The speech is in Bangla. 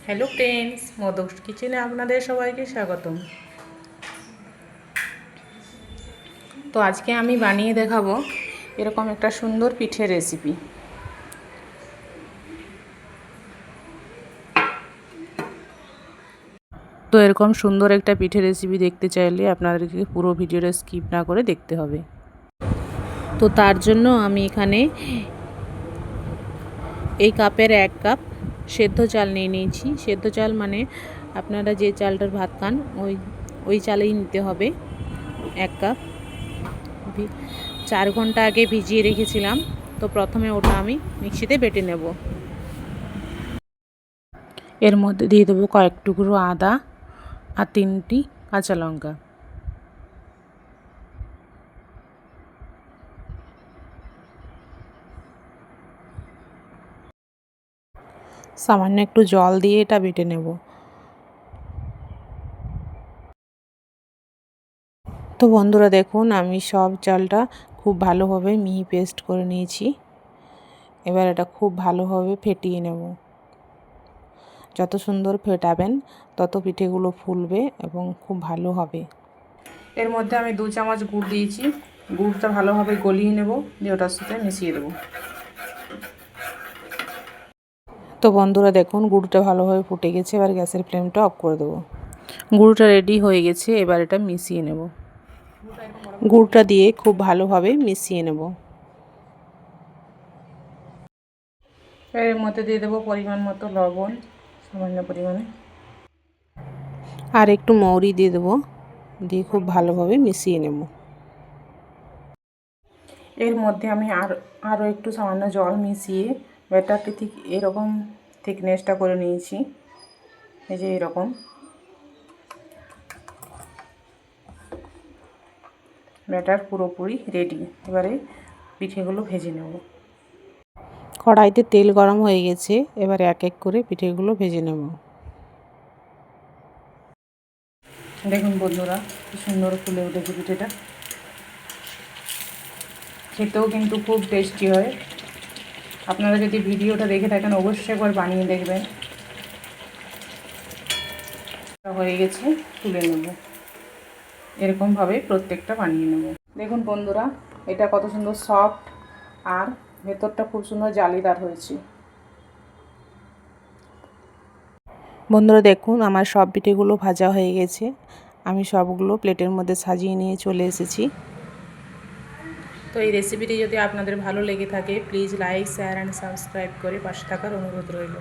হ্যালো ফ্রেন্ডস, মধুস কিচেনে আপনাদের সবাইকে স্বাগতম। তো আজকে আমি বানিয়ে দেখাবো এরকম একটা সুন্দর পিঠের রেসিপি। তো এরকম সুন্দর একটা পিঠের রেসিপি দেখতে চাইলে আপনাদেরকে পুরো ভিডিওটা স্কিপ না করে দেখতে হবে। তো তার জন্য আমি এখানে এই কাপের 1 কাপ সেদ্ধ চাল নিয়ে নিয়েছি। সেদ্ধ চাল মানে আপনারা যে চালটার ভাত খান ওই চালেই নিতে হবে 1 কাপ। 4 ঘন্টা আগে ভিজিয়ে রেখেছিলাম। তো প্রথমে ওটা আমি মিক্সিতে বেটে নেব। এর মধ্যে দিয়ে দেবো কয়েক টুকরো আদা আর 3টি কাঁচা লঙ্কা। সামান্য একটু জল দিয়ে এটা বেটে নেব। তো বন্ধুরা দেখুন, আমি সব চালটা খুব ভালোভাবে মিহি পেস্ট করে নিয়েছি। এবার এটা খুব ভালোভাবে ফেটিয়ে নেব। যত সুন্দর ফেটাবেন তত পিঠেগুলো ফুলবে এবং খুব ভালো হবে। এর মধ্যে আমি 2 চামচ গুড় দিয়েছি। গুড়টা ভালোভাবে গলিয়ে নেব, দিয়ে ওটার সাথে মিশিয়ে দেবো। তো বন্ধুরা দেখুন, গুড়টা ভালোভাবে ফুটে গেছে। এবার গ্যাসের ফ্লেমটা অফ করে দেবো। গুড়টা রেডি হয়ে গেছে। এবার এটা মিশিয়ে নেব। গুড়টা দিয়ে খুব ভালোভাবে মিশিয়ে নেব। এর মধ্যে দিয়ে দেবো পরিমাণ মতো লবণ, সামান্য পরিমাণে, আর একটু মৌরি দিয়ে দেবো। দিয়ে খুব ভালোভাবে মিশিয়ে নেব। এর মধ্যে আমি আরও একটু সামান্য জল মিশিয়ে ব্যাটারটি ঠিক এরকম থিকনেসটা করে নিয়েছি। এই যে এরকম ব্যাটার পুরোপুরি রেডি। এবারে পিঠেগুলো ভেজে নেব। কড়াইতে তেল গরম হয়ে গেছে। এবারে এক এক করে পিঠেগুলো ভেজে নেব। দেখুন বন্ধুরা, কি সুন্দর ফুলে উঠেছে পিঠেটা। খেতেও কিন্তু খুব টেস্টি হয়। আপনারা যদি ভিডিওটা দেখে থাকেন অবশ্যই একবার বানিয়ে দেখবেন। হয়ে গেছে, তুলে নেব। এরকমভাবে প্রত্যেকটা বানিয়ে নেব। দেখুন বন্ধুরা, এটা কত সুন্দর সফট আর ভেতরটা খুব সুন্দর জালিদার হয়েছে। বন্ধুরা দেখুন, আমার সব পিঠেগুলো ভাজা হয়ে গেছে। আমি সবগুলো প্লেটের মধ্যে সাজিয়ে নিয়ে চলে এসেছি। তো এই রেসিপিটি যদি আপনাদের ভালো লেগে থাকে please like, share and subscribe করে পাশে থাকার অনুরোধ রইল।